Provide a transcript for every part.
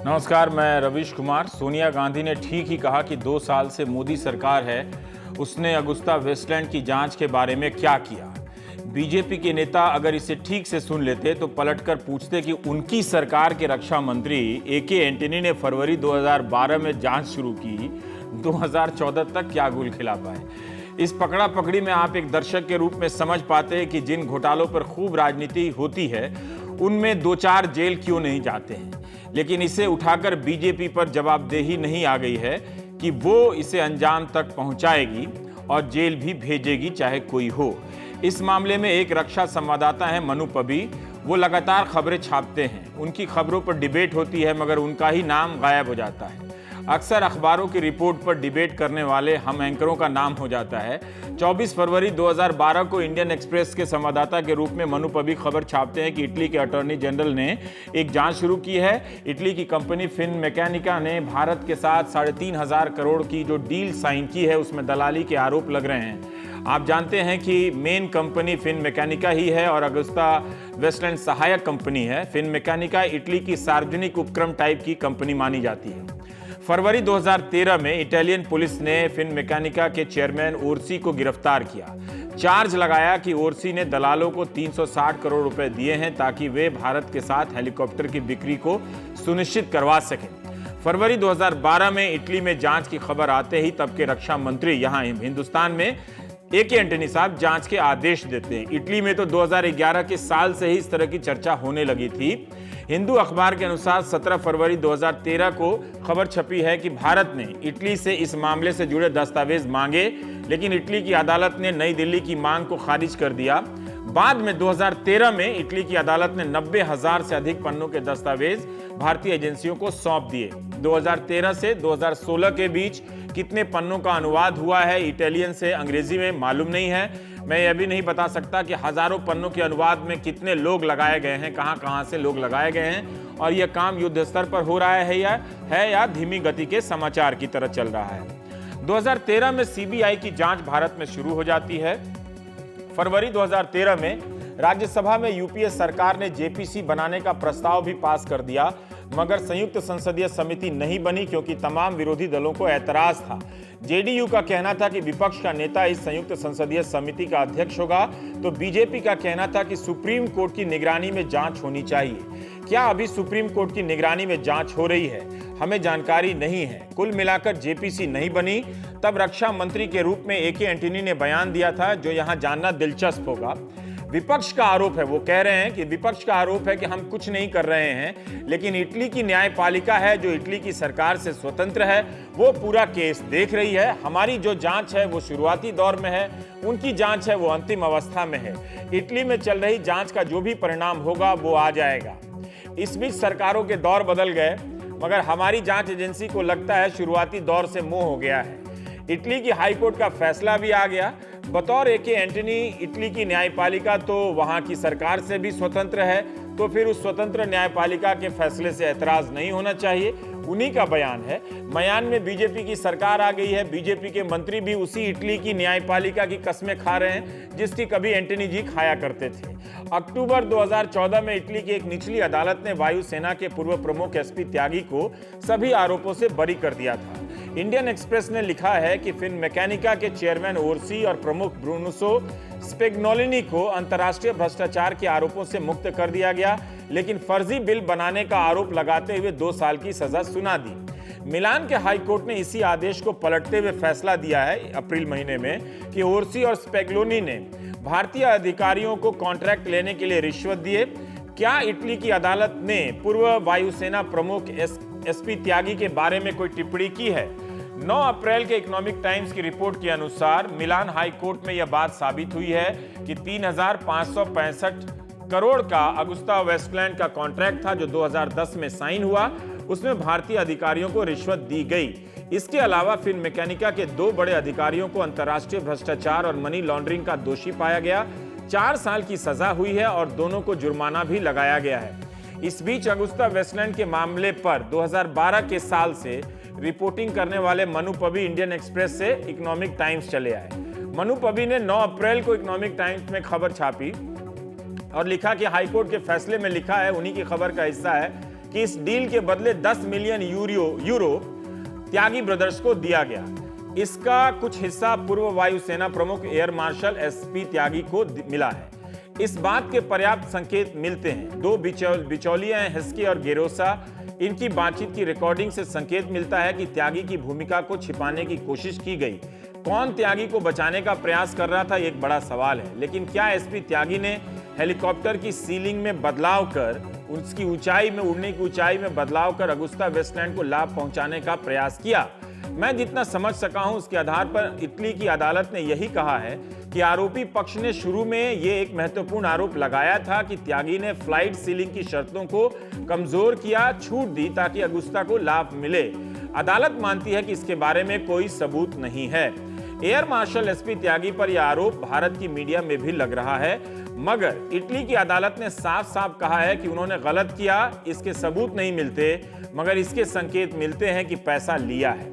नमस्कार, मैं रवीश कुमार। सोनिया गांधी ने ठीक ही कहा कि 2 साल से मोदी सरकार है, उसने अगुस्ता वेस्टलैंड की जांच के बारे में क्या किया। बीजेपी के नेता अगर इसे ठीक से सुन लेते तो पलटकर पूछते कि उनकी सरकार के रक्षा मंत्री एके एंटनी ने फरवरी 2012 में जांच शुरू की, 2014 तक क्या गुल खिला पाए। इस पकड़ा पकड़ी में आप एक दर्शक के रूप में समझ पाते हैं कि जिन घोटालों पर खूब राजनीति होती है उनमें 2-4 जेल क्यों नहीं जाते हैं। लेकिन इसे उठाकर बीजेपी पर जवाबदेही नहीं आ गई है कि वो इसे अंजाम तक पहुंचाएगी और जेल भी भेजेगी, चाहे कोई हो। इस मामले में एक रक्षा संवाददाता है मनु पबी, वो लगातार खबरें छापते हैं। उनकी खबरों पर डिबेट होती है मगर उनका ही नाम गायब हो जाता है। अक्सर अखबारों की रिपोर्ट पर डिबेट करने वाले हम एंकरों का नाम हो जाता है। 24 फरवरी 2012 को इंडियन एक्सप्रेस के संवाददाता के रूप में मनु पबी खबर छापते हैं कि इटली के अटॉर्नी जनरल ने एक जांच शुरू की है। इटली की कंपनी फिनमेकैनिका ने भारत के साथ 3,500 करोड़ की जो डील साइन की है उसमें दलाली के आरोप लग रहे हैं। आप जानते हैं कि मेन कंपनी फिनमेकैनिका ही है और अगुस्ता वेस्टलैंड सहायक कंपनी है। फिनमेकैनिका इटली की सार्वजनिक उपक्रम टाइप की कंपनी मानी जाती है। फरवरी 2013 में इटालियन पुलिस ने फिनमेकैनिका के चेयरमैन ओर्सी को गिरफ्तार किया। चार्ज लगाया कि ओर्सी ने दलालों को 360 करोड़ रुपए दिए हैं ताकि वे भारत के साथ हेलीकॉप्टर की बिक्री को सुनिश्चित करवा सकें। फरवरी 2012 में इटली में जांच की खबर आते ही तब के रक्षा मंत्री यहां हिंदुस्तान में एके एंटनी साहब जांच के आदेश देते हैं। इटली में तो 2011 के साल से ही इस तरह की चर्चा होने लगी थी। हिंदू अखबार के अनुसार 17 फरवरी 2013 को खबर छपी है कि भारत ने इटली से इस मामले से जुड़े दस्तावेज मांगे, लेकिन इटली की अदालत ने नई दिल्ली की मांग को खारिज कर दिया। बाद में 2013 में इटली की अदालत ने 90,000 से अधिक पन्नों के दस्तावेज भारतीय एजेंसियों को सौंप दिए। 2013 से 2016 के बीच कितने पन्नों का अनुवाद हुआ है इटालियन से अंग्रेजी में मालूम नहीं है। मैं यह भी नहीं बता सकता कि हजारों पन्नों के अनुवाद में कितने लोग लगाए गए हैं, कहां से लोग लगाए गए हैं और यह काम युद्ध स्तर पर हो रहा है या धीमी गति के समाचार की तरह चल रहा है। 2013 में सीबीआई की जांच भारत में शुरू हो जाती है। फरवरी 2013 में राज्यसभा में यूपीए सरकार ने जेपीसी बनाने का प्रस्ताव भी पास कर दिया, मगर संयुक्त संसदीय समिति नहीं बनी क्योंकि तमाम विरोधी दलों को ऐतराज था। जेडीयू का कहना था कि विपक्ष का नेता इस संयुक्त संसदीय समिति का अध्यक्ष होगा, तो बीजेपी का कहना था कि सुप्रीम कोर्ट की निगरानी में जांच होनी चाहिए। क्या अभी सुप्रीम कोर्ट की निगरानी में जांच हो रही है? हमें जानकारी नहीं है। कुल मिलाकर जेपीसी नहीं बनी। तब रक्षा मंत्री के रूप में एके एंटनी ने बयान दिया था जो यहां जानना दिलचस्प होगा। विपक्ष का आरोप है, वो कह रहे हैं कि विपक्ष का आरोप है कि हम कुछ नहीं कर रहे हैं, लेकिन इटली की न्यायपालिका है जो इटली की सरकार से स्वतंत्र है, वो पूरा केस देख रही है। हमारी जो जांच है वो शुरुआती दौर में है, उनकी जांच है वो अंतिम अवस्था में है। इटली में चल रही जांच का जो भी परिणाम होगा वो आ जाएगा। इस बीच सरकारों के दौर बदल गए, मगर हमारी जांच एजेंसी को लगता है शुरुआती दौर से मोह हो गया है। इटली की हाईकोर्ट का फैसला भी आ गया। बतौर एके एंटनी इटली की न्यायपालिका तो वहां की सरकार से भी स्वतंत्र है, तो फिर उस स्वतंत्र न्यायपालिका के फैसले से ऐतराज नहीं होना चाहिए। उन्हीं का बयान है। म्यान में बीजेपी की सरकार आ गई है। बीजेपी के मंत्री भी उसी इटली की न्यायपालिका की कस्में खा रहे हैं जिसकी कभी एंटनी जी खाया करते थे। अक्टूबर 2014 में इटली की एक निचली अदालत ने वायुसेना के पूर्व प्रमुख एसपी त्यागी को सभी आरोपों से बरी कर दिया था। इंडियन एक्सप्रेस ने लिखा है कि फिनमेकैनिका के चेयरमैन ओर्सी और प्रमुख ब्रूनो स्पेग्नोलिनी को अंतर्राष्ट्रीय भ्रष्टाचार के आरोपों से मुक्त कर दिया गया, लेकिन फर्जी बिल बनाने का आरोप लगाते हुए 2 साल की सजा सुना दी। मिलान के हाई कोर्ट ने इसी आदेश को पलटते हुए फैसला दिया है अप्रैल महीने में कि ओर्सी और स्पेग्नोलिनी ने भारतीय अधिकारियों को कॉन्ट्रैक्ट लेने के लिए रिश्वत दिए। क्या इटली की अदालत ने पूर्व वायुसेना प्रमुख एसपी त्यागी के बारे में कोई टिप्पणी की है? 9 अप्रैल के इकोनॉमिक टाइम्स की रिपोर्ट के अनुसार मिलान हाई कोर्ट में यह बात साबित हुई है कि 3,565 करोड़ का अगुस्ता वेस्टलैंड का कॉन्ट्रैक्ट था जो 2010 में साइन हुआ, उसमें भारतीय अधिकारियों को रिश्वत दी गई। इसके अलावा फिनमेकैनिका के 2 बड़े अधिकारियों को अंतर्राष्ट्रीय भ्रष्टाचार और मनी लॉन्ड्रिंग का दोषी पाया गया। 4 साल की सजा हुई है और दोनों को जुर्माना भी लगाया गया है। इस बीच अगुस्ता वेस्टलैंड के मामले पर 2012 के साल से रिपोर्टिंग करने वाले मनु पबी इंडियन एक्सप्रेस से इकोनॉमिक टाइम्स चले आए। मनु पबी ने 9 अप्रैल को इकोनॉमिक टाइम्स में खबर छापी और लिखा कि हाईकोर्ट के फैसले में लिखा है, उन्हीं की खबर का हिस्सा है कि इस डील के बदले 10 मिलियन यूरो त्यागी ब्रदर्स को दिया गया। इसका कुछ हिस्सा पूर्व वायुसेना प्रमुख एयर मार्शल एसपी त्यागी को मिला है। इस बात के पर्याप्त संकेत मिलते हैं। दो बिचौलिए हैं, हेस्की और गेरोसा। इनकी बातचीत की रिकॉर्डिंग से संकेत मिलता है कि त्यागी की भूमिका को छिपाने की कोशिश की गई। कौन त्यागी को बचाने का प्रयास कर रहा था, एक बड़ा सवाल है। लेकिन क्या एसपी त्यागी ने हेलीकॉप्टर की सीलिंग में बदलाव कर, उसकी ऊंचाई में, उड़ने की ऊंचाई में बदलाव कर अगुस्ता वेस्टलैंड को लाभ पहुंचाने का प्रयास किया? मैं जितना समझ सका हूं, उसके आधार पर इटली की अदालत ने यही कहा है कि आरोपी पक्ष ने शुरू में यह एक महत्वपूर्ण आरोप लगाया था कि त्यागी ने फ्लाइट सीलिंग की शर्तों को कमजोर किया, छूट दी ताकि अगुस्ता को लाभ मिले। अदालत मानती है कि इसके बारे में कोई सबूत नहीं है। एयर मार्शल एसपी त्यागी पर यह आरोप भारत की मीडिया में भी लग रहा है, मगर इटली की अदालत ने साफ साफ कहा है कि उन्होंने गलत किया। इसके सबूत नहीं मिलते, मगर इसके संकेत मिलते हैं कि पैसा लिया है।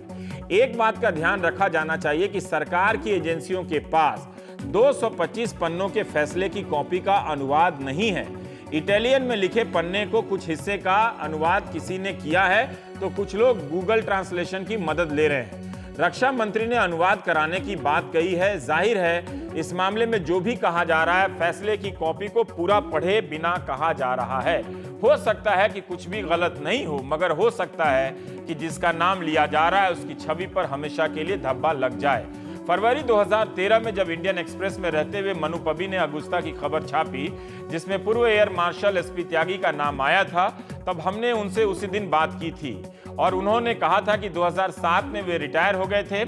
एक बात का ध्यान रखा जाना चाहिए कि सरकार की एजेंसियों के पास 225 पन्नों के फैसले की कॉपी का अनुवाद नहीं है। इटालियन में लिखे पन्ने को कुछ हिस्से का अनुवाद किसी ने किया है, तो कुछ लोग गूगल ट्रांसलेशन की मदद ले रहे हैं। रक्षा मंत्री ने अनुवाद कराने की बात कही है। जाहिर है इस मामले में जो भी कहा जा रहा है, फैसले की कॉपी को पूरा पढ़े बिना कहा जा रहा है। हो सकता है कि कुछ भी गलत नहीं हो, मगर हो सकता है कि जिसका नाम लिया जा रहा है उसकी छवि पर हमेशा के लिए धब्बा लग जाए। फरवरी 2013 में जब इंडियन एक्सप्रेस में रहते हुए मनु पबी ने अगुस्ता की खबर छापी, जिसमें पूर्व एयर मार्शल एसपी त्यागी का नाम आया था, तब हमने उनसे उसी दिन बात की थी और उन्होंने कहा था कि 2007 में वे रिटायर हो गए थे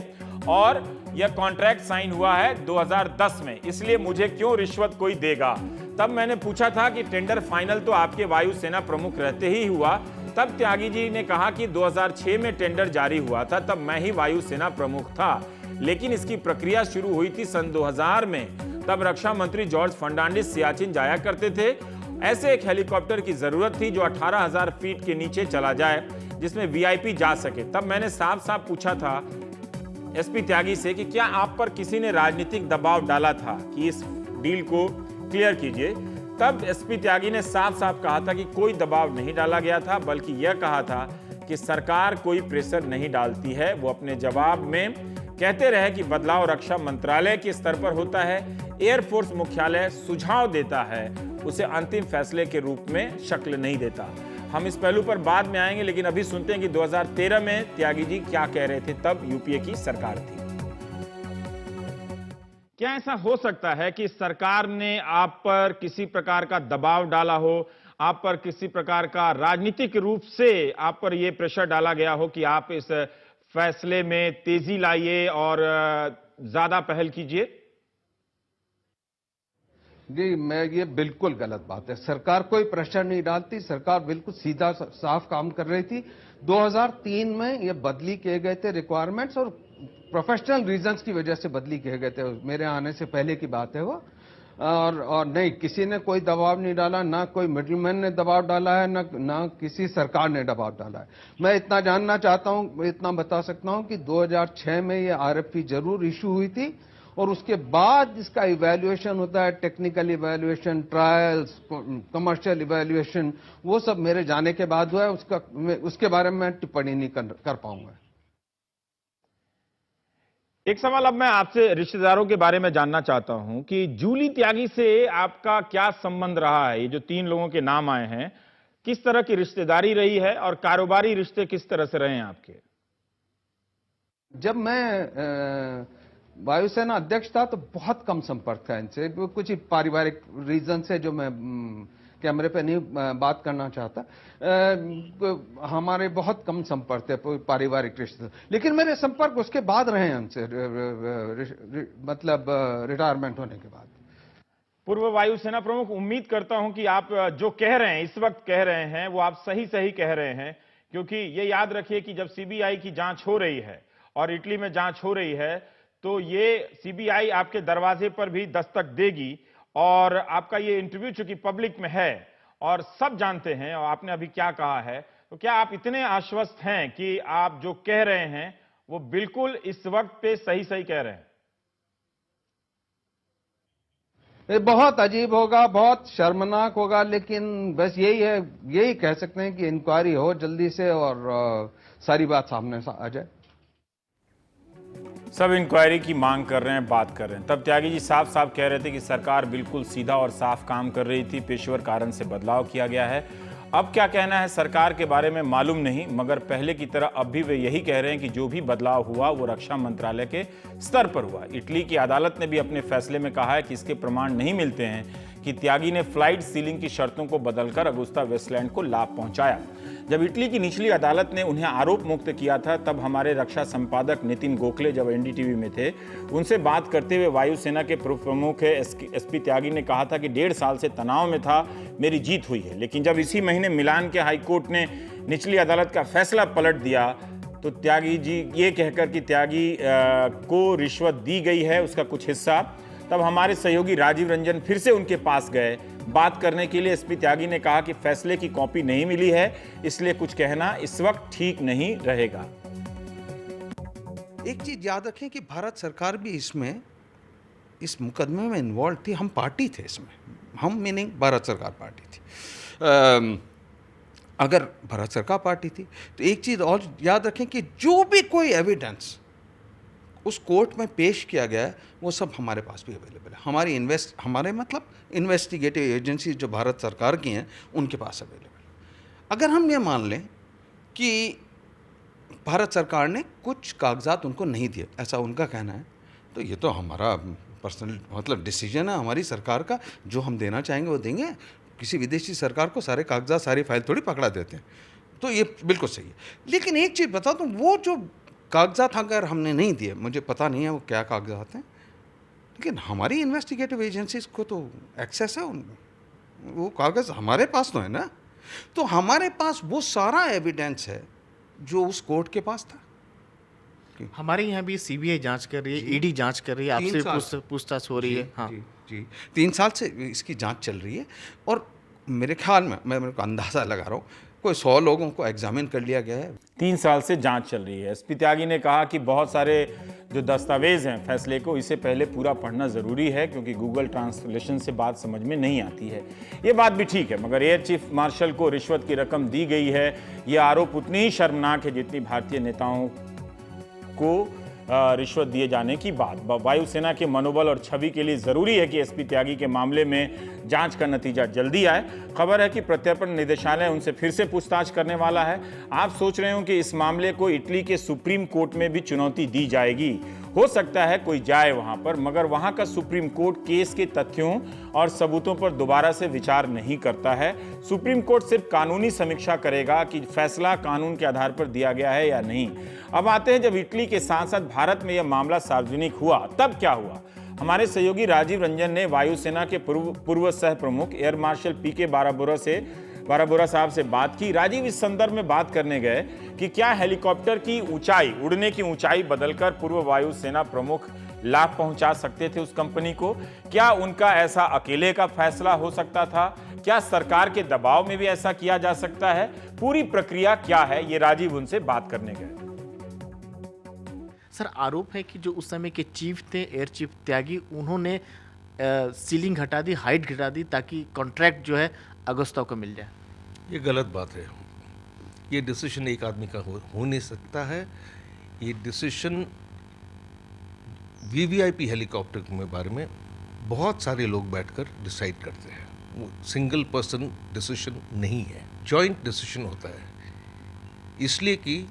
और यह कॉन्ट्रैक्ट साइन हुआ है 2010 में, इसलिए मुझे क्यों रिश्वत कोई देगा। तब मैंने पूछा था कि टेंडर फाइनल तो आपके वायुसेना प्रमुख रहते ही हुआ। तब त्यागी जी ने कहा कि 2006 में टेंडर जारी हुआ था, तब मैं ही वायुसेना प्रमुख था, लेकिन इसकी प्रक्रिया शुरू हुई थी सन 2000 में। तब रक्षा मंत्री जॉर्ज फर्नांडिस सियाचिन जाया करते थे। ऐसे एक हेलीकॉप्टर की जरूरत थी जो 18,000 फीट के नीचे चला जाए, जिसमें वीआईपी जा सके। तब मैंने साफ साफ पूछा था एसपी त्यागी से कि क्या आप पर किसी ने राजनीतिक दबाव डाला था कि इस डील को क्लियर कीजिए। तब एसपी त्यागी ने साफ साफ कहा था कि कोई दबाव नहीं डाला गया था, बल्कि यह कहा था कि सरकार कोई प्रेशर नहीं डालती है। वो अपने जवाब में कहते रहे कि बदलाव रक्षा मंत्रालय के स्तर पर होता है, एयरफोर्स मुख्यालय सुझाव देता है, उसे अंतिम फैसले के रूप में शक्ल नहीं देता। हम इस पहलू पर बाद में आएंगे, लेकिन अभी सुनते हैं कि 2013 में त्यागी जी क्या कह रहे थे। तब यूपीए की सरकार थी। क्या ऐसा हो सकता है कि सरकार ने आप पर किसी प्रकार का दबाव डाला हो, आप पर किसी प्रकार का राजनीतिक रूप से आप पर यह प्रेशर डाला गया हो कि आप इस फैसले में तेजी लाइए और ज्यादा पहल कीजिए? जी, ये बिल्कुल गलत बात है। सरकार कोई प्रेशर नहीं डालती, सरकार बिल्कुल सीधा साफ काम कर रही थी। 2003 में ये बदली किए गए थे रिक्वायरमेंट्स, और प्रोफेशनल रीजंस की वजह से बदली किए गए थे। मेरे आने से पहले की बात है वो। और नहीं, किसी ने कोई दबाव नहीं डाला, ना कोई मिडलमैन ने दबाव डाला है, ना किसी सरकार ने दबाव डाला है। मैं इतना जानना चाहता हूं, इतना बता सकता हूं कि 2006 में ये आरएफपी जरूर इशू हुई थी, और उसके बाद इसका इवैल्यूएशन होता है, technical evaluation, trials, commercial evaluation, वो सब मेरे जाने के बाद हुआ है। उसके बारे में मैं टिप्पणी नहीं कर पाऊंगा। एक सवाल अब मैं आपसे रिश्तेदारों के बारे में जानना चाहता हूं कि जूली त्यागी से आपका क्या संबंध रहा है? ये जो 3 लोगों के नाम आए हैं, किस तरह की रिश्तेदारी रही है और कारोबारी रिश्ते किस तरह से रहे हैं आपके? जब मैं वायुसेना अध्यक्ष था तो बहुत कम संपर्क था इनसे। कुछ पारिवारिक रीजन से जो मैं कैमरे पे नहीं बात करना चाहता, हमारे बहुत कम संपर्क थे, पारिवारिक रिश्ते। लेकिन मेरे संपर्क उसके बाद रहे हैं उनसे, मतलब रिटायरमेंट होने के बाद। पूर्व वायुसेना प्रमुख, उम्मीद करता हूं कि आप जो कह रहे हैं, इस वक्त कह रहे हैं, वो आप सही सही कह रहे हैं, क्योंकि ये याद रखिए कि जब सीबीआई की जांच हो रही है और इटली में जांच हो रही है, तो ये सीबीआई आपके दरवाजे पर भी दस्तक देगी। और आपका ये इंटरव्यू चूंकि पब्लिक में है और सब जानते हैं और आपने अभी क्या कहा है, तो क्या आप इतने आश्वस्त हैं कि आप जो कह रहे हैं वो बिल्कुल इस वक्त पे सही सही कह रहे हैं? ये बहुत अजीब होगा, बहुत शर्मनाक होगा, लेकिन बस यही है, यही कह सकते हैं कि इंक्वायरी हो जल्दी से और सारी बात सामने आ जाए। सब इंक्वायरी की मांग कर रहे हैं, बात कर रहे हैं। तब त्यागी जी साफ साफ कह रहे थे कि सरकार बिल्कुल सीधा और साफ काम कर रही थी, पेशेवर कारण से बदलाव किया गया है। अब क्या कहना है सरकार के बारे में मालूम नहीं, मगर पहले की तरह अब भी वे यही कह रहे हैं कि जो भी बदलाव हुआ वो रक्षा मंत्रालय के स्तर पर हुआ। इटली की अदालत ने भी अपने फैसले में कहा है कि इसके प्रमाण नहीं मिलते हैं कि त्यागी ने फ्लाइट सीलिंग की शर्तों को बदलकर अगुस्ता वेस्टलैंड को लाभ पहुंचाया। जब इटली की निचली अदालत ने उन्हें आरोप मुक्त किया था, तब हमारे रक्षा संपादक नितिन गोखले जब एनडीटीवी में थे, उनसे बात करते हुए वायुसेना के पूर्व प्रमुख एसपी त्यागी ने कहा था कि 1.5 साल से तनाव में था, मेरी जीत हुई है। लेकिन जब इसी महीने मिलान के हाईकोर्ट ने निचली अदालत का फैसला पलट दिया, तो त्यागी जी ये कहकर कि त्यागी को रिश्वत दी गई है उसका कुछ हिस्सा, तब हमारे सहयोगी राजीव रंजन फिर से उनके पास गए बात करने के लिए। एसपी त्यागी ने कहा कि फैसले की कॉपी नहीं मिली है, इसलिए कुछ कहना इस वक्त ठीक नहीं रहेगा। एक चीज याद रखें कि भारत सरकार भी इसमें, इस मुकदमे में इन्वॉल्व थी। हम पार्टी थे इसमें, हम मीनिंग भारत सरकार पार्टी थी। अगर भारत सरकार पार्टी थी तो एक चीज़ और याद रखें कि जो भी कोई एविडेंस उस कोर्ट में पेश किया गया है वो सब हमारे पास भी अवेलेबल है। हमारे मतलब इन्वेस्टिगेटिव एजेंसी जो भारत सरकार की हैं उनके पास अवेलेबल है। अगर हम ये मान लें कि भारत सरकार ने कुछ कागजात उनको नहीं दिए, ऐसा उनका कहना है, तो ये तो हमारा पर्सनल मतलब डिसीजन है हमारी सरकार का, जो हम देना चाहेंगे वो देंगे। किसी विदेशी सरकार को सारे कागजात सारी फाइल थोड़ी पकड़ा देते हैं, तो ये बिल्कुल सही है। लेकिन एक चीज़ बता दूँ, वो जो कागजात अगर हमने नहीं दिए, मुझे पता नहीं है वो क्या कागजात हैं, लेकिन हमारी इन्वेस्टिगेटिव एजेंसीज को तो एक्सेस है उनमें, वो कागज़ हमारे पास तो है ना। तो हमारे पास वो सारा एविडेंस है जो उस कोर्ट के पास था। हमारे यहाँ भी सीबीआई जांच कर रही है, ईडी जांच कर रही है, आपसे पूछताछ हो रही है। हाँ जी 3 साल से इसकी जांच चल रही है और मेरे ख्याल में, मैं मेरे को अंदाज़ा लगा रहा हूँ, कोई 100 लोगों को एग्जामिन कर लिया गया है। 3 साल से जांच चल रही है। एसपी त्यागी ने कहा कि बहुत सारे जो दस्तावेज हैं फैसले को, इसे पहले पूरा पढ़ना ज़रूरी है क्योंकि गूगल ट्रांसलेशन से बात समझ में नहीं आती है। ये बात भी ठीक है, मगर एयर चीफ मार्शल को रिश्वत की रकम दी गई है, ये आरोप उतनी ही शर्मनाक है जितनी भारतीय नेताओं को रिश्वत दिए जाने की बात। वायुसेना के मनोबल और छवि के लिए जरूरी है कि एसपी त्यागी के मामले में जांच का नतीजा जल्दी आए। खबर है कि प्रत्यर्पण निदेशालय उनसे फिर से पूछताछ करने वाला है। आप सोच रहे हो कि इस मामले को इटली के सुप्रीम कोर्ट में भी चुनौती दी जाएगी। हो सकता है कोई जाए वहां पर, मगर वहां का सुप्रीम कोर्ट केस के तथ्यों और सबूतों पर दोबारा से विचार नहीं करता है। सुप्रीम कोर्ट सिर्फ कानूनी समीक्षा करेगा कि फैसला कानून के आधार पर दिया गया है या नहीं। अब आते हैं, जब इटली के साथ साथ भारत में यह मामला सार्वजनिक हुआ तब क्या हुआ। हमारे सहयोगी राजीव रंजन ने वायुसेना के पूर्व सह प्रमुख एयर मार्शल पीके बाराबोरा साहब से बात की। राजीव, इस संदर्भ में बात करने गए कि क्या हेलीकॉप्टर की ऊंचाई, उड़ने की ऊंचाई बदलकर पूर्व वायुसेना प्रमुख लाभ पहुंचा सकते थे उस कंपनी को? क्या उनका ऐसा अकेले का फैसला हो सकता था? क्या सरकार के दबाव में भी ऐसा किया जा सकता है? पूरी प्रक्रिया क्या है, ये राजीव उनसे बात करने गए। सर, आरोप है कि जो उस समय के चीफ थे, एयर चीफ त्यागी, उन्होंने सीलिंग हटा दी, हाइट घटा दी, ताकि कॉन्ट्रैक्ट जो है अगुस्ता को मिल जाए। ये गलत बात है। ये डिसीजन एक आदमी का हो नहीं सकता है। ये डिसीजन वीवीआईपी हेलीकॉप्टर के बारे में बहुत सारे लोग बैठकर डिसाइड करते हैं। वो सिंगल पर्सन डिसीजन नहीं है, जॉइंट डिसीजन होता है। इसलिए कि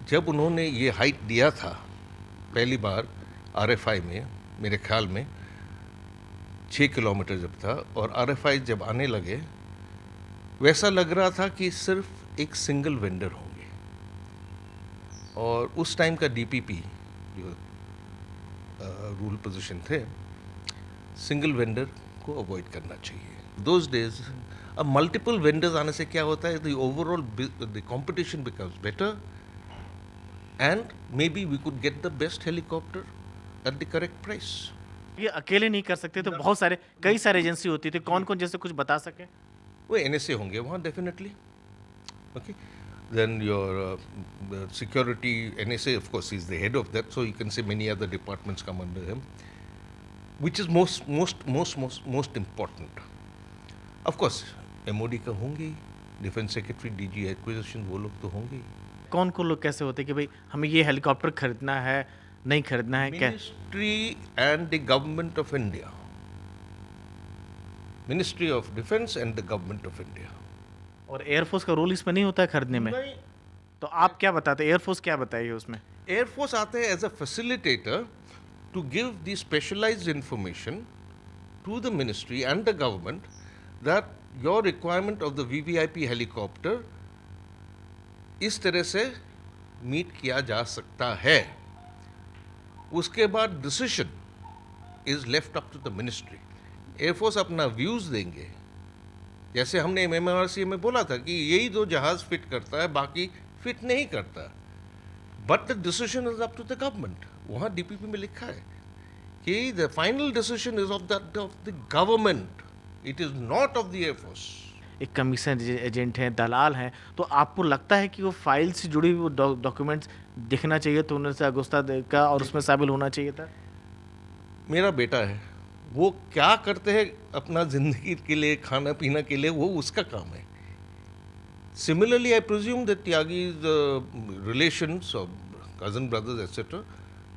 जब उन्होंने ये हाइट दिया था पहली बार आरएफआई में, मेरे ख्याल में 6 किलोमीटर जब था, और आरएफआई जब आने लगे वैसा लग रहा था कि सिर्फ एक सिंगल वेंडर होंगे, और उस टाइम का डीपीपी जो रूल पोजीशन थे, सिंगल वेंडर को अवॉइड करना चाहिए। दोज डेज अब मल्टीपल वेंडर्स आने से क्या होता है, the overall the competition becomes better and maybe we could get the best helicopter at the correct price. ये अकेले नहीं कर सकते, तो बहुत सारे कई सारे एजेंसी होती थी। कौन कौन, जैसे कुछ बता सके? वो एनएसए होंगे वहाँ definitely. Okay, then your security, NSA of course is the head of that, so you can say many other departments come under him. which is most important. Of course, MOD का होंगे ही, defence secretary, DG acquisition, वो लोग तो होंगे ही. कौन कौन लोग कैसे होते हैं कि भाई हमें ये हेलीकॉप्टर खरीदना है, नहीं खरीदना है, क्या? Ministry and the government of India. Ministry of Defense and the government of India. और एयरफोर्स का रोल इसमें नहीं होता है खरीदने में? नहीं, तो आप क्या बताते हैं, एयरफोर्स क्या बताइए उसमें? एयरफोर्स आते हैं as a facilitator to give the specialised information to the ministry and the government that your requirement of the VVIP helicopter इस तरह से मीट किया जा सकता है. उसके बाद decision is left up to the ministry. Air force अपना व्यूज देंगे, जैसे हमने MMRC में बोला था कि यही 2 जहाज फिट करता है, बाकी फिट नहीं करता. But the decision is up to the government. वहाँ DPP में लिखा है कि the final decision is of the government, it is not of the air force. एक कमीशन एजेंट हैं, दलाल हैं, तो आपको लगता है कि वो फाइल से जुड़ी हुई डॉक्यूमेंट्स दिखना चाहिए तो उन्हें से अगुस्ता का और उसमें शामिल होना चाहिए था? मेरा बेटा है, वो क्या करते हैं अपना जिंदगी के लिए, खाना पीना के लिए, वो उसका काम है. Similarly I presume that Tyagi's relations or cousin brothers etc.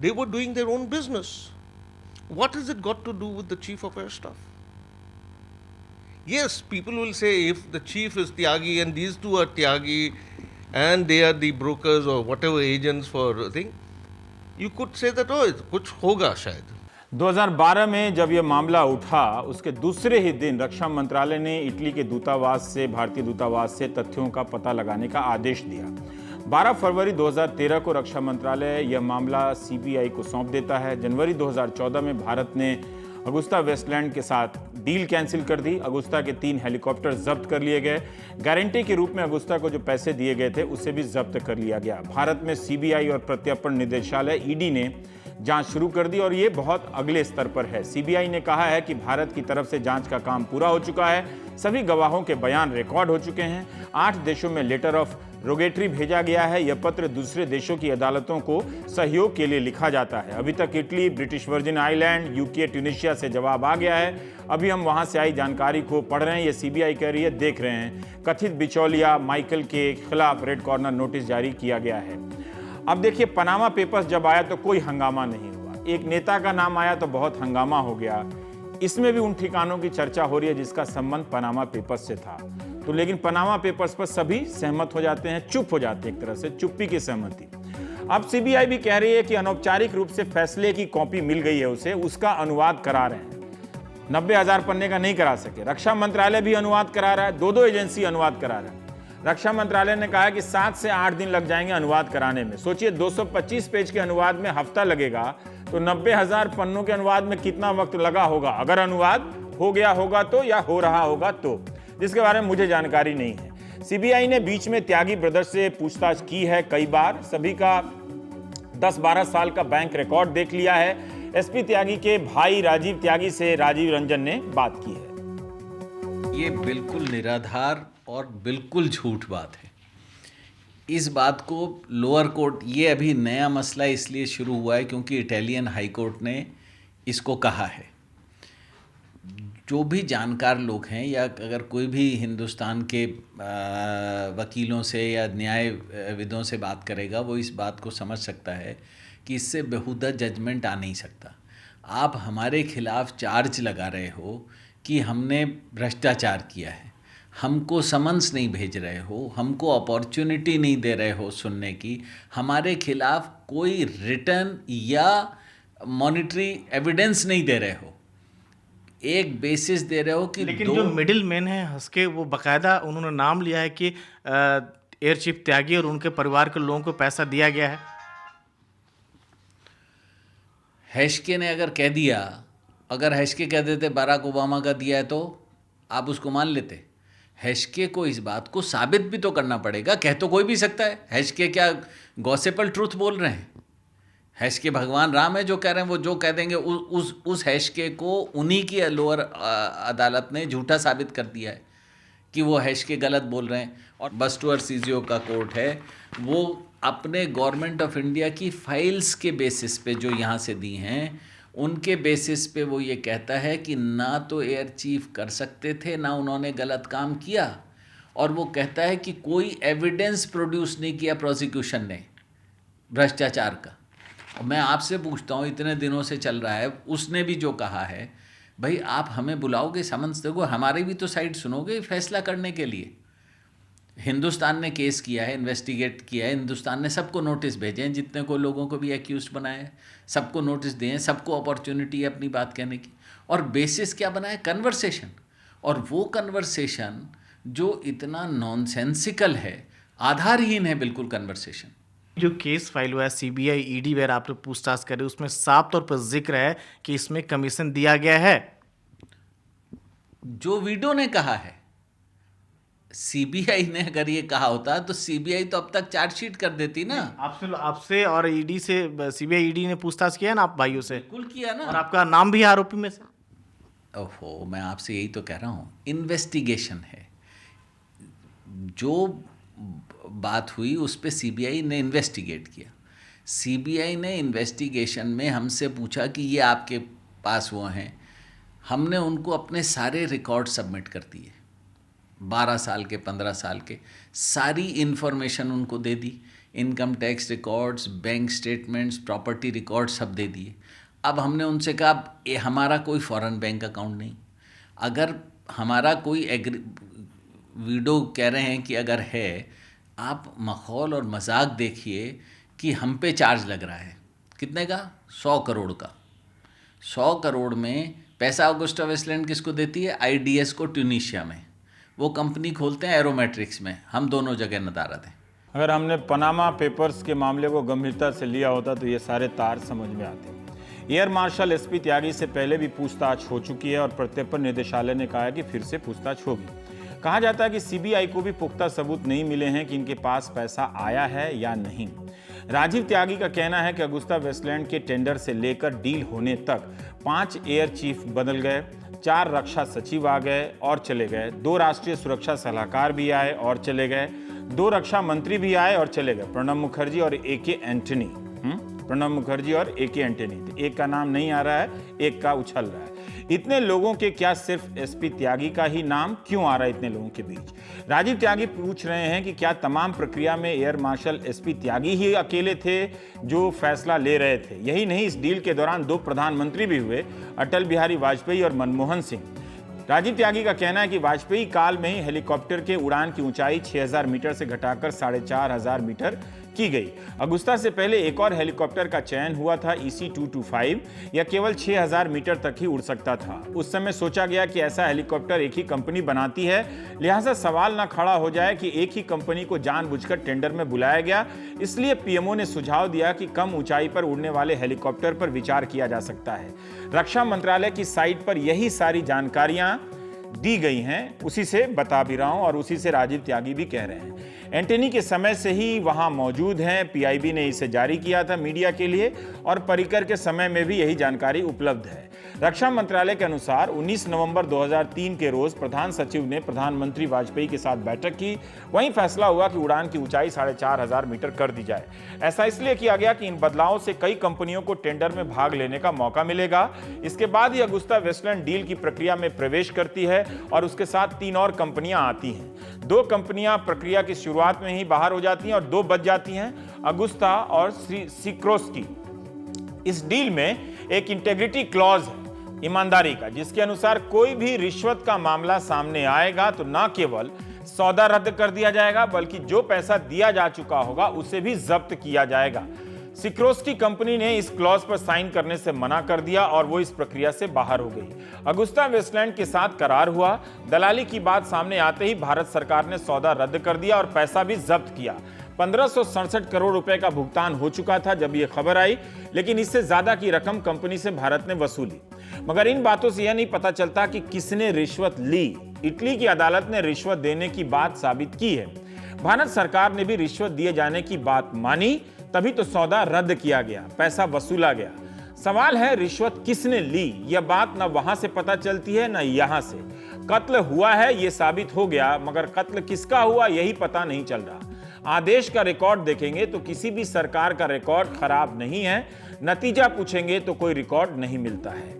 they were doing their own business. What has it got to do with the chief of air staff? Yes, people will say if the chief is Tyagi and these two are Tyagi and they are the brokers or whatever agents for a thing, you could say that, oh, कुछ होगा शायद. 2012 में जब यह मामला उठा, उसके दूसरे ही दिन रक्षा मंत्रालय ने इटली के दूतावास से, भारतीय दूतावास से तथ्यों का पता लगाने का आदेश दिया. 12 फरवरी 2013 को रक्षा मंत्रालय यह मामला CBI को सौंप देता है. जनवरी 2014 में भारत ने अगुस्ता वेस्टलैंड के साथ डील कैंसिल कर दी. अगुस्ता के 3 हेलीकॉप्टर जब्त कर लिए गए. गारंटी के रूप में अगुस्ता को जो पैसे दिए गए थे उसे भी जब्त कर लिया गया. भारत में CBI और प्रत्यर्पण निदेशालय ED ने जांच शुरू कर दी और ये बहुत अगले स्तर पर है. CBI ने कहा है कि भारत की तरफ से जांच का काम पूरा हो चुका है. सभी गवाहों के बयान रिकॉर्ड हो चुके हैं. 8 देशों में लेटर ऑफ रोगेटरी भेजा गया है. यह पत्र दूसरे देशों की अदालतों को सहयोग के लिए लिखा जाता है. अभी तक Italy, British virgin island, UK, Tunisia से जवाब आ गया है. अभी हम वहां से आई जानकारी को पढ़ रहे हैं. ये CBI कह रही है, देख रहे हैं. कथित बिचौलिया माइकल के खिलाफ रेड कॉर्नर नोटिस जारी किया गया है. अब देखिए, पनामा पेपर्स जब आया तो कोई हंगामा नहीं हुआ. एक नेता का नाम आया तो बहुत हंगामा हो गया. इसमें भी उन ठिकानों की चर्चा हो रही है जिसका संबंध पनामा पेपर्स से था. तो लेकिन पनामा पेपर्स पर सभी सहमत हो जाते हैं, चुप हो जाते हैं, एक तरह से चुप्पी की सहमति. अब CBI भी कह रही है कि अनौपचारिक रूप से फैसले की कॉपी मिल गई है उसे, उसका अनुवाद करा रहे हैं. 90,000 पन्ने का नहीं करा सके. रक्षा मंत्रालय भी अनुवाद करा रहा है. 2 एजेंसी अनुवाद करा रहा है. रक्षा मंत्रालय ने कहा कि 7 से 8 दिन लग जाएंगे अनुवाद कराने में. सोचिए, 225 पेज के अनुवाद में हफ्ता लगेगा तो 90,000 पन्नों के अनुवाद में कितना वक्त लगा होगा, अगर अनुवाद हो गया होगा तो, या हो रहा होगा तो, जिसके बारे में मुझे जानकारी नहीं है. CBI ने बीच में त्यागी ब्रदर्स से पूछताछ की है कई बार. सभी का 10-12 साल का बैंक रिकॉर्ड देख लिया है. SP त्यागी के भाई राजीव त्यागी से राजीव रंजन ने बात की है. ये बिल्कुल निराधार और बिल्कुल झूठ बात है. इस बात को लोअर कोर्ट, ये अभी नया मसला इसलिए शुरू हुआ है क्योंकि इटालियन हाई कोर्ट ने इसको कहा है. जो भी जानकार लोग हैं या अगर कोई भी हिंदुस्तान के वकीलों से या न्यायविदों से बात करेगा, वो इस बात को समझ सकता है कि इससे बेहुदा जजमेंट आ नहीं सकता. आप हमारे खिलाफ चार्ज लगा रहे हो कि हमने भ्रष्टाचार किया है, हमको समन्स नहीं भेज रहे हो, हमको अपॉर्चुनिटी नहीं दे रहे हो सुनने की, हमारे खिलाफ कोई रिटर्न या मॉनिटरी एविडेंस नहीं दे रहे हो, एक बेसिस दे रहे हो कि लेकिन जो मिडिल मैन है हंसके, वो बाकायदा उन्होंने नाम लिया है कि एयर चीफ त्यागी और उनके परिवार के लोगों को पैसा दिया गया है. हैशके ने अगर कह दिया, अगर हैशके कह देते बराक ओबामा का दिया है तो आप उसको मान लेते. हैशके को इस बात को साबित भी तो करना पड़ेगा. कह तो कोई भी सकता है. हैशके क्या गॉसिपल ट्रूथ बोल रहे हैं? हैशके भगवान राम है जो कह रहे हैं, वो जो कह देंगे उस हैशके को उन्हीं की लोअर अदालत ने झूठा साबित कर दिया है कि वो हैशके गलत बोल रहे हैं. और बस्टुअर सीजियो का कोर्ट है, वो अपने गवर्नमेंट ऑफ इंडिया की फाइल्स के बेसिस पे जो यहाँ से दी हैं उनके बेसिस पे वो ये कहता है कि ना तो एयर चीफ कर सकते थे, ना उन्होंने गलत काम किया, और वो कहता है कि कोई एविडेंस प्रोड्यूस नहीं किया प्रोसिक्यूशन ने भ्रष्टाचार का। और मैं आपसे पूछता हूँ, इतने दिनों से चल रहा है, उसने भी जो कहा है, भाई आप हमें बुलाओगे, समन्स दोगे, हमारी भी तो साइड सुनोगे फैसला करने के लिए। हिंदुस्तान ने केस किया है, इन्वेस्टिगेट किया है, हिंदुस्तान ने सबको नोटिस भेजे हैं, जितने को लोगों को भी एक्यूज बनाया है, सबको नोटिस दिए हैं, सबको अपॉर्चुनिटी है अपनी बात कहने की। और बेसिस क्या बना है? कन्वर्सेशन। और वो कन्वर्सेशन जो इतना नॉनसेंसिकल है, आधारहीन है बिल्कुल कन्वर्सेशन। जो केस फाइल हुआ है सीबीआई ईडी वेर आप लोग पूछताछ कर रहे हो, उसमें साफ तौर पर जिक्र है कि इसमें कमीशन दिया गया है। जो वीडियो ने कहा है, सीबीआई ने अगर ये कहा होता तो सीबीआई तो अब तक चार्जशीट कर देती ना। आपसे और ईडी से, सीबीआई ईडी ने पूछताछ किया ना आप भाइयों से, बिल्कुल किया ना। और आपका नाम भी है आरोपी में से। ओहो, मैं आपसे यही तो कह रहा हूँ, इन्वेस्टिगेशन है। जो बात हुई उस पे सीबीआई ने इन्वेस्टिगेट किया। सीबीआई ने इन्वेस्टिगेशन में हमसे पूछा कि ये आपके पास वो हैं, हमने उनको अपने सारे रिकॉर्ड सबमिट कर दिए, 12 साल के, 15 साल के, सारी इन्फॉर्मेशन उनको दे दी, income tax records, bank statements, property record सब दे दिए। अब हमने उनसे कहा ये हमारा कोई फॉरेन बैंक अकाउंट नहीं, अगर हमारा कोई वीडियो कह रहे हैं कि अगर है, आप मखौल और मजाक देखिए कि हम पे चार्ज लग रहा है कितने का? 100 करोड़ का। 100 करोड़ में पैसा ऑगस्टा वेस्टलैंड किसको देती है? आईडीएस को, ट्यूनीशिया में। वो कंपनी खोलते हैं एरोमेट्रिक्स में, हम दोनों जगह नदारद हैं। अगर हमने पनामा पेपर्स के मामले को गंभीरता से लिया होता तो ये सारे तार समझ में आते। एयर मार्शल एसपी त्यागी से पहले भी पूछताछ हो चुकी है और प्रत्यर्पण निदेशालय ने कहा है कि फिर से पूछताछ होगी। कहा जाता है कि सीबीआई को भी पुख्ता सबूत नहीं मिले हैं कि इनके पास पैसा आया है या नहीं। राजीव त्यागी का कहना है कि अगुस्ता वेस्टलैंड के टेंडर से लेकर डील होने तक 5 एयर चीफ बदल गए, 4 रक्षा सचिव आ गए और चले गए, 2 राष्ट्रीय सुरक्षा सलाहकार भी आए और चले गए, 2 रक्षा मंत्री भी आए और चले गए, प्रणब मुखर्जी और एके एंटनी। प्रणब मुखर्जी और एके एंटनी, तो एक का नाम नहीं आ रहा है, एक का उछल रहा है। इतने लोगों के क्या सिर्फ एसपी त्यागी का ही नाम क्यों आ रहा है इतने लोगों के बीच? राजीव त्यागी पूछ रहे हैं कि क्या तमाम प्रक्रिया में एयर मार्शल एसपी त्यागी ही अकेले थे जो फैसला ले रहे थे? यही नहीं, इस डील के दौरान 2 प्रधानमंत्री भी हुए, अटल बिहारी वाजपेयी और मनमोहन सिंह। राजीव त्यागी का कहना है कि वाजपेयी काल में ही हेलीकॉप्टर के उड़ान की ऊंचाई 6000 मीटर से घटाकर 4500 मीटर की गई। अगुस्ता से पहले एक और हेलीकॉप्टर का चयन हुआ था, EC-225, यह केवल 6000 मीटर तक ही उड़ सकता था। उस समय सोचा गया कि ऐसा हेलीकॉप्टर एक ही कंपनी बनाती है, लिहाजा सवाल ना खड़ा हो जाए कि एक ही कंपनी को जानबूझकर टेंडर में बुलाया गया। इसलिए पीएमओ ने सुझाव दिया कि कम ऊंचाई पर उड़ने वाले हेलीकॉप्टर पर विचार किया जा सकता है। रक्षा मंत्रालय की साइट पर यही सारी जानकारियां दी गई हैं, उसी से बता भी रहा हूं और उसी से राजीव त्यागी भी कह रहे हैं। एंटनी के समय से ही वहां मौजूद हैं, पीआईबी ने इसे जारी किया था मीडिया के लिए और पर्रिकर के समय में भी यही जानकारी उपलब्ध है। रक्षा मंत्रालय के अनुसार 19 नवंबर 2003 के रोज प्रधान सचिव ने प्रधानमंत्री वाजपेयी के साथ बैठक की। वहीं फैसला हुआ कि उड़ान की ऊंचाई 4500 मीटर कर दी जाए। ऐसा इसलिए किया गया कि इन बदलावों से कई कंपनियों को टेंडर में भाग लेने का मौका मिलेगा। इसके बाद ही अगुस्ता वेस्टलैंड डील की प्रक्रिया में प्रवेश करती है और उसके साथ 3 और कंपनियां आती हैं। 2 कंपनियां प्रक्रिया की शुरुआत में ही बाहर हो जाती हैं और 2 बच जाती हैं, अगुस्ता और सिक्रोस्की। इस डील में एक इंटेग्रिटी क्लॉज है, ईमानदारी का, जिसके अनुसार कोई भी रिश्वत का मामला सामने आएगा तो न केवल सौदा रद्द कर दिया जाएगा बल्कि जो पैसा दिया जा चुका होगा उसे भी जब्त किया जाएगा। सिक्रोस्की कंपनी ने इस क्लॉज पर साइन करने से मना कर दिया और वो इस प्रक्रिया से बाहर हो गई। अगुस्ता वेस्टलैंड के साथ करार हुआ। दलाली की बात सामने आते ही भारत सरकार ने सौदा रद्द कर दिया और पैसा भी जब्त किया। 1567 करोड़ रुपए का भुगतान हो चुका था जब यह खबर आई, लेकिन इससे ज्यादा की रकम कंपनी से भारत ने वसूली। मगर इन बातों से यह नहीं पता चलता कि किसने रिश्वत ली। इटली की अदालत ने रिश्वत देने की बात साबित की है। भारत सरकार ने भी रिश्वत दिए जाने की बात मानी, तभी तो सौदा रद्द किया गया, पैसा वसूला गया। सवाल है रिश्वत किसने ली? यह बात न वहां से पता चलती है न यहां से। कत्ल हुआ है यह साबित हो गया, मगर कत्ल किसका हुआ यही पता नहीं चल रहा। आदेश का रिकॉर्ड देखेंगे तो किसी भी सरकार का रिकॉर्ड खराब नहीं है, नतीजा पूछेंगे तो कोई रिकॉर्ड नहीं मिलता है।